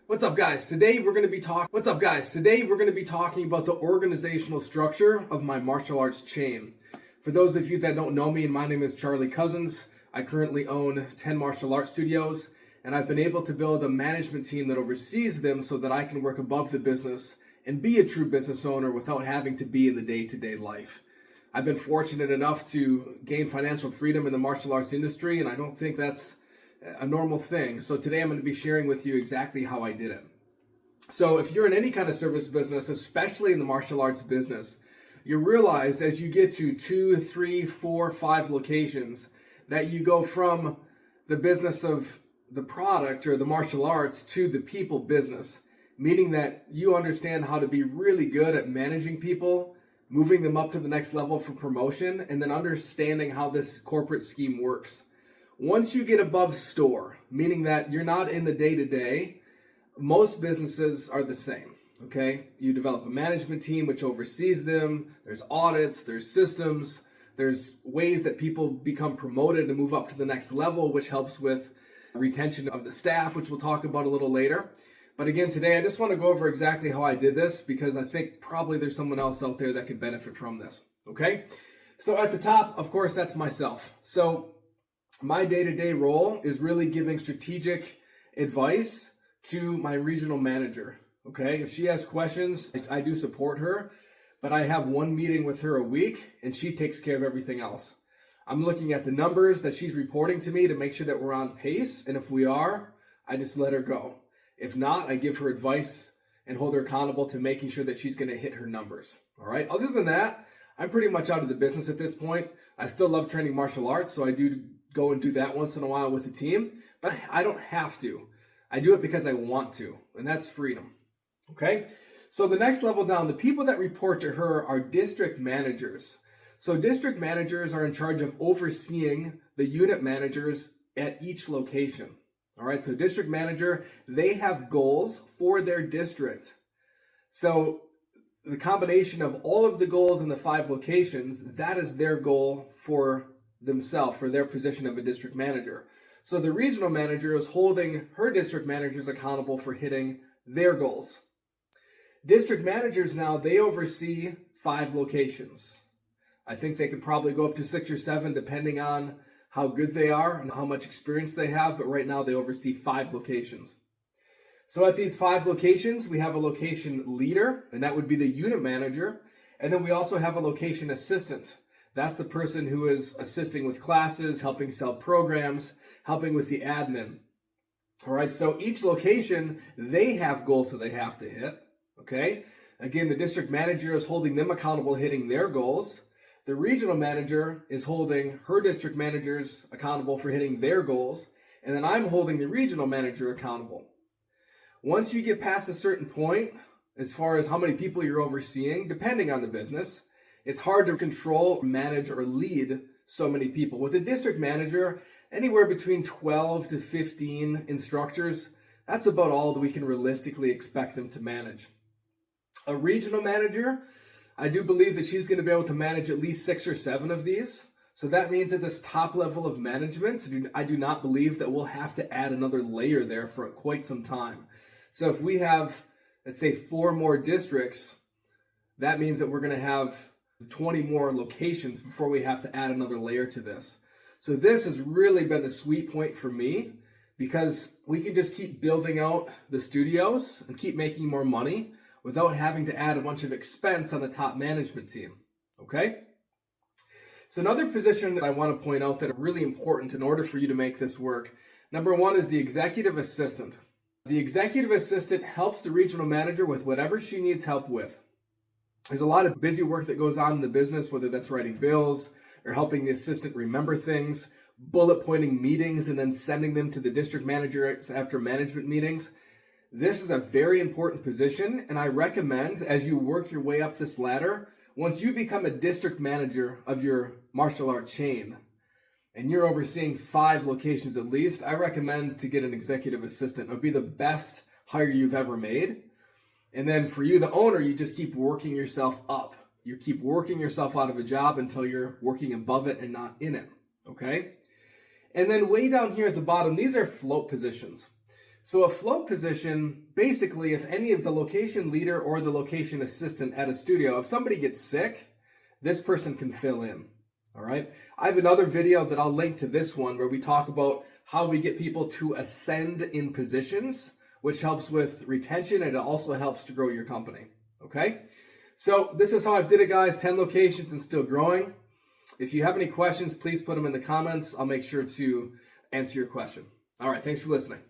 What's up, guys? Today we're going to be talking about the organizational structure of my martial arts chain. For those of you that don't know me, my name is Charlie Cosens. I currently own 10 martial arts studios, and I've been able to build a management team that oversees them so that I can work above the business and be a true business owner without having to be in the day-to-day life. I've been fortunate enough to gain financial freedom in the martial arts industry, and I don't think that's a normal thing. So today I'm going to be sharing with you exactly how I did it. So if you're in any kind of service business, especially in the martial arts business, you realize as you get to 2, 3, 4, 5 locations that you go from the business of the product or the martial arts to the people business, meaning that you understand how to be really good at managing people, moving them up to the next level for promotion, and then understanding how this corporate scheme works. Once you get above store, meaning that you're not in the day-to-day, most businesses are the same, okay? You develop a management team which oversees them. There's audits, there's systems, there's ways that people become promoted and move up to the next level, which helps with retention of the staff, which we'll talk about a little later. But again, today I just want to go over exactly how I did this because I think probably there's someone else out there that could benefit from this, okay? So at the top, of course, that's myself. So my day-to-day role is really giving strategic advice to my regional manager, okay? If she has questions, I do support her, but I have one meeting with her a week and she takes care of everything else. I'm looking at the numbers that she's reporting to me to make sure that we're on pace, and if we are, I just let her go. If not, I give her advice and hold her accountable to making sure that she's going to hit her numbers, all right? Other than that, I'm pretty much out of the business at this point. I still love training martial arts, so I do go and do that once in a while with the team, but I don't have to. I do it because I want to, and that's freedom, okay? So the next level down, the people that report to her are district managers. So district managers are in charge of overseeing the unit managers at each location, all right? So district manager, they have goals for their district. So the combination of all of the goals in the 5 locations, that is their goal for themselves, for their position of a district manager. So the regional manager is holding her district managers accountable for hitting their goals. District managers now, they oversee 5 locations. I think they could probably go up to 6 or 7 depending on how good they are and how much experience they have, but right now they oversee 5 locations. So at these 5 locations, we have a location leader, and that would be the unit manager, and then we also have a location assistant. That's the person who is assisting with classes, helping sell programs, helping with the admin. All right, so each location, they have goals that they have to hit, okay? Again, the district manager is holding them accountable, hitting their goals. The regional manager is holding her district managers accountable for hitting their goals, and then I'm holding the regional manager accountable. Once you get past a certain point, as far as how many people you're overseeing, depending on the business, it's hard to control, manage, or lead so many people. With a district manager, anywhere between 12 to 15 instructors, that's about all that we can realistically expect them to manage. A regional manager, I do believe that she's going to be able to manage at least 6 or 7 of these. So that means at this top level of management, I do not believe that we'll have to add another layer there for quite some time. So if we have, let's say, 4 more districts, that means that we're going to have 20 more locations before we have to add another layer to this. So this has really been the sweet point for me because we can just keep building out the studios and keep making more money without having to add a bunch of expense on the top management team, okay? So another position that I want to point out that are really important in order for you to make this work, number 1 is the executive assistant. The executive assistant helps the regional manager with whatever she needs help with. There's a lot of busy work that goes on in the business, whether that's writing bills or helping the assistant remember things, bullet pointing meetings and then sending them to the district manager after management meetings. This is a very important position, and I recommend as you work your way up this ladder, once you become a district manager of your martial art chain and you're overseeing 5 locations at least, I recommend to get an executive assistant. It would be the best hire you've ever made. And then for you, the owner, you just keep working yourself up. You keep working yourself out of a job until you're working above it and not in it, okay? And then way down here at the bottom, these are float positions. So a float position, basically, if any of the location leader or the location assistant at a studio, if somebody gets sick, this person can fill in, all right? I have another video that I'll link to this one where we talk about how we get people to ascend in positions, which helps with retention, and it also helps to grow your company, okay? So this is how I've did it, guys, 10 locations and still growing. If you have any questions, please put them in the comments. I'll make sure to answer your question. All right, thanks for listening.